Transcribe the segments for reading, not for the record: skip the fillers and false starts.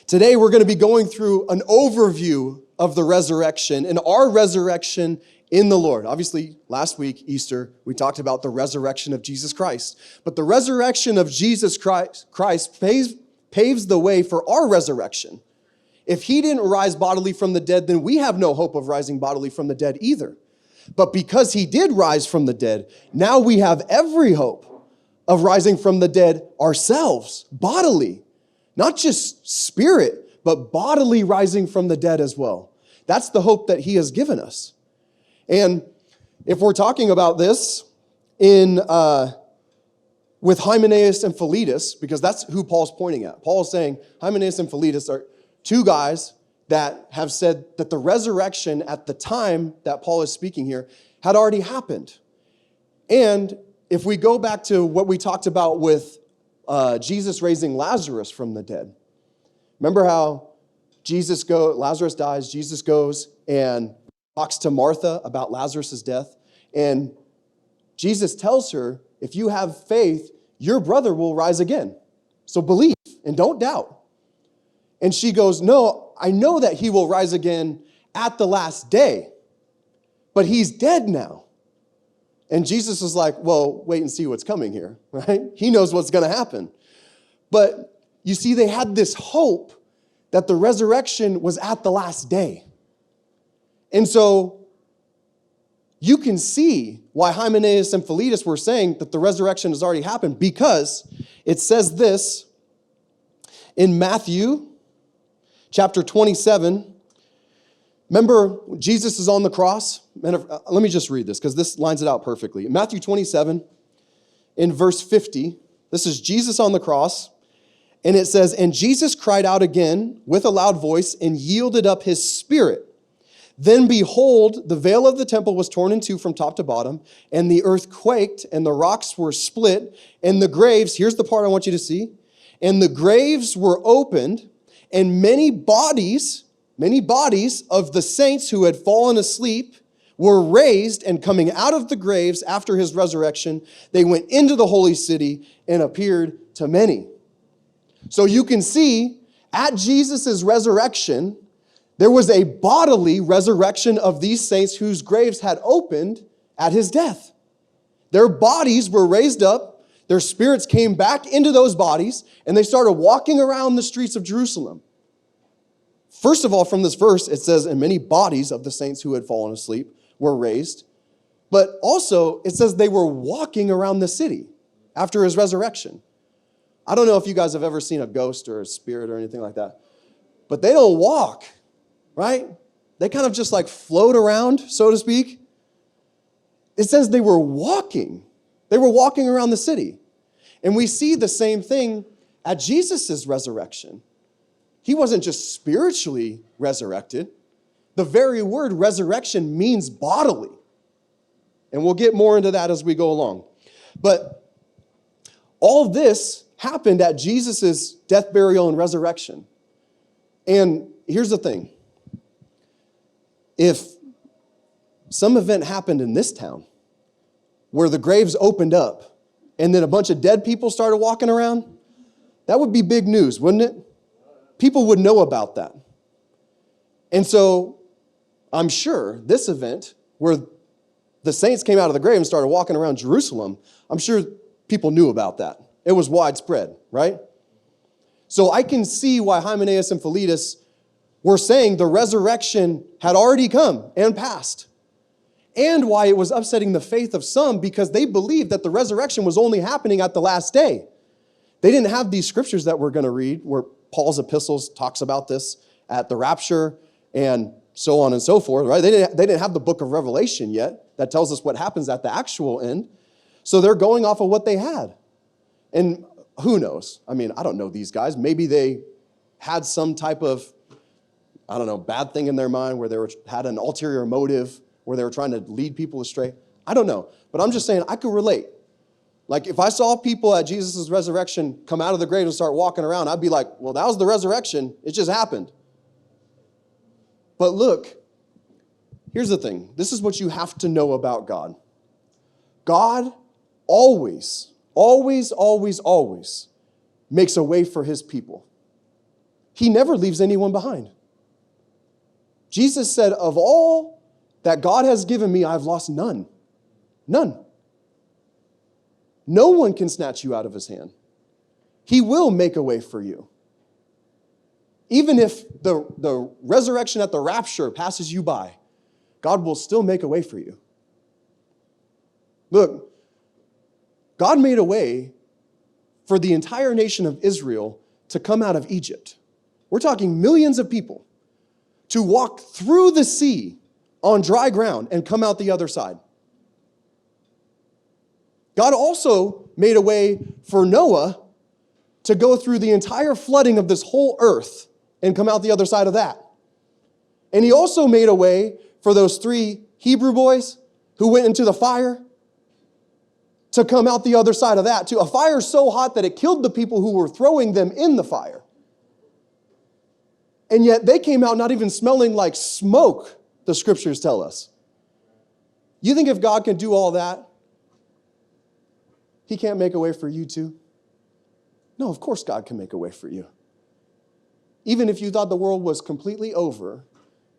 Today, we're going to be going through an overview of the resurrection and our resurrection in the Lord. Obviously, last week, Easter, we talked about the resurrection of Jesus Christ. But the resurrection of Jesus Christ paves the way for our resurrection. If he didn't rise bodily from the dead, then we have no hope of rising bodily from the dead either. But because he did rise from the dead, now we have every hope of rising from the dead ourselves, bodily. Not just spirit, but bodily rising from the dead as well. That's the hope that he has given us. And if we're talking about this with Hymenaeus and Philetus, because that's who Paul's pointing at. Paul's saying Hymenaeus and Philetus are two guys that have said that the resurrection at the time that Paul is speaking here had already happened. And if we go back to what we talked about with Jesus raising Lazarus from the dead. Remember how Lazarus dies, Jesus goes and talks to Martha about Lazarus' death. And Jesus tells her, if you have faith, your brother will rise again. So believe and don't doubt. And she goes, no, I know that he will rise again at the last day, but he's dead now. And Jesus is like, well, wait and see what's coming here, right? He knows what's going to happen. But you see, they had this hope that the resurrection was at the last day. And so you can see why Hymenaeus and Philetus were saying that the resurrection has already happened, because it says this in Matthew chapter 27. Remember, Jesus is on the cross. Let me just read this because this lines it out perfectly. In Matthew 27, in verse 50, this is Jesus on the cross. And it says, and Jesus cried out again with a loud voice and yielded up his spirit. Then behold, the veil of the temple was torn in two from top to bottom, and the earth quaked, and the rocks were split, and the graves, here's the part I want you to see, and the graves were opened, and many bodies of the saints who had fallen asleep were raised, and coming out of the graves after his resurrection, they went into the holy city and appeared to many. So you can see at Jesus' resurrection, there was a bodily resurrection of these saints whose graves had opened at his death. Their bodies were raised up, their spirits came back into those bodies, and they started walking around the streets of Jerusalem. First of all, from this verse, it says, and many bodies of the saints who had fallen asleep were raised. But also, it says they were walking around the city after his resurrection. I don't know if you guys have ever seen a ghost or a spirit or anything like that, but they don't walk, right? They kind of just like float around, so to speak. It says they were walking. They were walking around the city. And we see the same thing at Jesus' resurrection. He wasn't just spiritually resurrected. The very word resurrection means bodily. And we'll get more into that as we go along. But all this happened at Jesus' death, burial, and resurrection. And here's the thing. If some event happened in this town where the graves opened up and then a bunch of dead people started walking around, that would be big news, wouldn't it? People would know about that. And so I'm sure this event where the saints came out of the grave and started walking around Jerusalem, I'm sure people knew about that. It was widespread, right? So I can see why Hymenaeus and Philetus were saying the resurrection had already come and passed. And why it was upsetting the faith of some, because they believed that the resurrection was only happening at the last day. They didn't have these scriptures that we're going to read where Paul's epistles talks about this at the rapture and so on and so forth, right? They didn't have the book of Revelation yet that tells us what happens at the actual end. So they're going off of what they had. And who knows? I mean, I don't know these guys. Maybe they had some type of, bad thing in their mind where they had an ulterior motive where they were trying to lead people astray. I don't know. But I'm just saying I could relate. Like if I saw people at Jesus' resurrection come out of the grave and start walking around, I'd be like, well, that was the resurrection. It just happened. But look, here's the thing. This is what you have to know about God. God always makes a way for his people. he never leaves anyone behind. Jesus said, of all that God has given me, I've lost none. None. No one can snatch you out of his hand. He will make a way for you. Even if the resurrection at the rapture passes you by, God will still make a way for you. Look, God made a way for the entire nation of Israel to come out of Egypt. We're talking millions of people to walk through the sea on dry ground and come out the other side. God also made a way for Noah to go through the entire flooding of this whole earth and come out the other side of that. And he also made a way for those 3 Hebrew boys who went into the fire to come out the other side of that too. A fire so hot that it killed the people who were throwing them in the fire. And yet they came out not even smelling like smoke, the scriptures tell us. You think if God can do all that, he can't make a way for you too? No, of course God can make a way for you. Even if you thought the world was completely over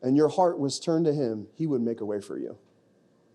and your heart was turned to him, he would make a way for you.